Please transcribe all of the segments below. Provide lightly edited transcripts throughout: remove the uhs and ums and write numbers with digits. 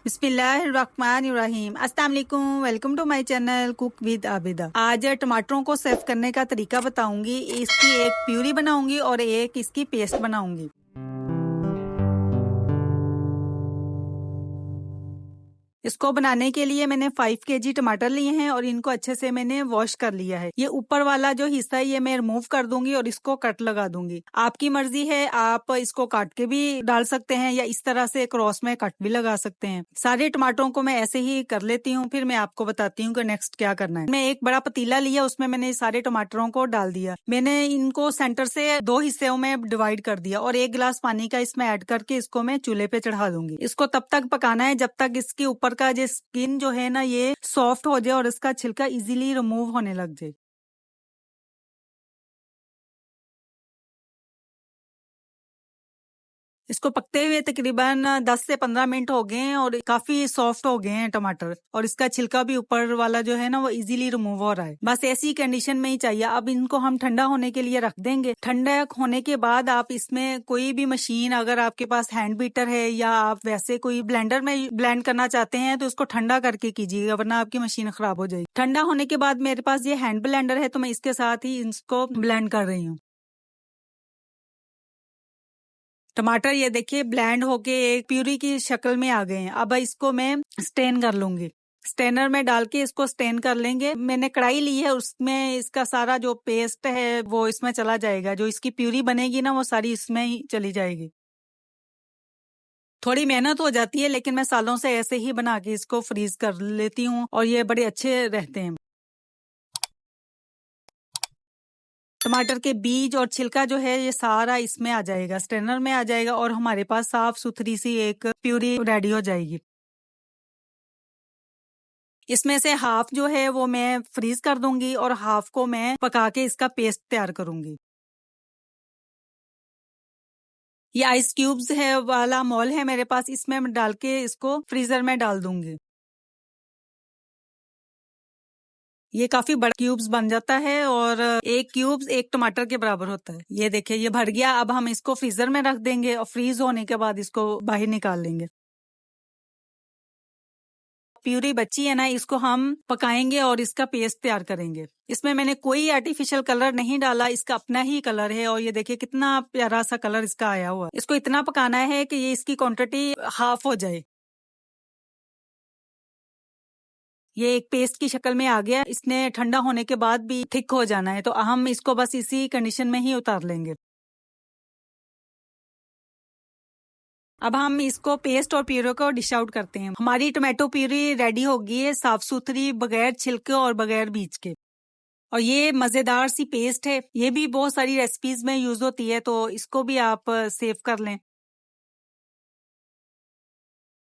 बिस्मिल्लाहिर्रहमानिर्रहीम। अस्सलाम वालेकुम, welcome to my channel cook with Abida. आज टमाटरों को सर्व करने का तरीका बताऊंगी। इसकी एक प्यूरी बनाऊंगी और एक इसकी पेस्ट बनाऊंगी। इसको बनाने के लिए मैंने 5 केजी टमाटर लिए हैं और इनको अच्छे से मैंने वॉश कर लिया है। ये ऊपर वाला जो हिस्सा है ये मैं रिमूव कर दूंगी और इसको कट लगा दूंगी। आपकी मर्जी है, आप इसको काट के भी डाल सकते हैं या इस तरह से क्रॉस में कट भी लगा सकते हैं। सारे टमाटरों को मैं ऐसे ही कर लेती हूँ, फिर मैं आपको बताती हूँ कि नेक्स्ट क्या करना है। मैं एक बड़ा पतीला लिया, उसमें मैंने सारे टमाटरों को डाल दिया। मैंने इनको सेंटर से 2 हिस्सों में डिवाइड कर दिया और 1 गिलास पानी का इसमें ऐड करके इसको मैं चूल्हे पे चढ़ा दूंगी। इसको तब तक पकाना है जब तक इसके ऊपर का जो स्किन जो है ना ये सॉफ्ट हो जाए और इसका छिलका इजीली रिमूव होने लग जाए। इसको पकते हुए तकरीबन 10 से 15 मिनट हो गए हैं और काफी सॉफ्ट हो गए हैं टमाटर और इसका छिलका भी ऊपर वाला जो है ना वो इजीली रिमूव हो रहा है। बस ऐसी कंडीशन में ही चाहिए। अब इनको हम ठंडा होने के लिए रख देंगे। ठंडा होने के बाद आप इसमें कोई भी मशीन, अगर आपके पास हैंड बीटर है या आप वैसे कोई ब्लेंडर में ब्लेंड करना चाहते हैं तो इसको ठंडा करके कीजिएगा, वरना आपकी मशीन खराब हो जाएगी। ठंडा होने के बाद मेरे पास ये हैंड ब्लेंडर है तो मैं इसके साथ ही इसको ब्लेंड कर रही हूँ। टमाटर ये देखिए ब्लेंड होके एक प्यूरी की शक्ल में आ गए हैं। अब इसको मैं स्टेन कर लूंगी। स्टेनर में डाल के इसको स्टेन कर लेंगे। मैंने कढ़ाई ली है, उसमें इसका सारा जो पेस्ट है वो इसमें चला जाएगा। जो इसकी प्यूरी बनेगी ना वो सारी इसमें ही चली जाएगी। थोड़ी मेहनत हो जाती है लेकिन मैं सालों से ऐसे ही बना के इसको फ्रीज कर लेती हूँ और ये बड़े अच्छे रहते हैं। टमाटर के बीज और छिलका जो है ये सारा इसमें आ जाएगा, स्ट्रेनर में आ जाएगा और हमारे पास साफ सुथरी सी एक प्यूरी रेडी हो जाएगी। इसमें से हाफ जो है वो मैं फ्रीज कर दूंगी और हाफ को मैं पका के इसका पेस्ट तैयार करूंगी। ये आइस क्यूब्स है वाला मॉल है मेरे पास, इसमें डाल के इसको फ्रीजर में डाल दूंगी। ये काफी बड़ा क्यूब्स बन जाता है और एक क्यूब्स एक टमाटर के बराबर होता है। ये देखिए ये भर गया। अब हम इसको फ्रीजर में रख देंगे और फ्रीज होने के बाद इसको बाहर निकाल लेंगे। प्यूरी बची है ना, इसको हम पकाएंगे और इसका पेस्ट तैयार करेंगे। इसमें मैंने कोई आर्टिफिशियल कलर नहीं डाला, इसका अपना ही कलर है और ये देखिए कितना प्यारा सा कलर इसका आया हुआ है। इसको इतना पकाना है कि ये इसकी क्वांटिटी हाफ हो जाए। ये एक पेस्ट की शक्ल में आ गया। इसने ठंडा होने के बाद भी थिक हो जाना है तो हम इसको बस इसी कंडीशन में ही उतार लेंगे। अब हम इसको पेस्ट और प्यूरी को डिश आउट करते हैं। हमारी टोमेटो प्यूरी रेडी हो गई है, साफ सुथरी, बगैर छिलके और बगैर बीज के। और ये मजेदार सी पेस्ट है। ये भी बहुत सारी रेसिपीज में यूज होती है तो इसको भी आप सेव कर लें।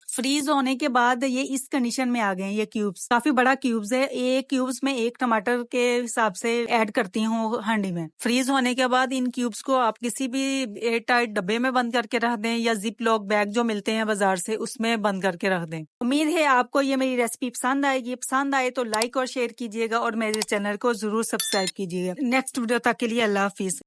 फ्रीज होने के बाद ये इस कंडीशन में आ गए हैं। ये क्यूब्स काफी बड़ा क्यूब्स है। एक क्यूब्स में एक टमाटर के हिसाब से ऐड करती हूँ हांडी में। फ्रीज होने के बाद इन क्यूब्स को आप किसी भी एयर टाइट डब्बे में बंद करके रख दें या जिप लॉक बैग जो मिलते हैं बाजार से उसमें बंद करके रख दें। उम्मीद है आपको ये मेरी रेसिपी पसंद आएगी। पसंद आए तो लाइक और शेयर कीजिएगा और मेरे चैनल को जरूर सब्सक्राइब कीजिएगा। नेक्स्ट वीडियो तक के लिए अल्लाह हाफिज।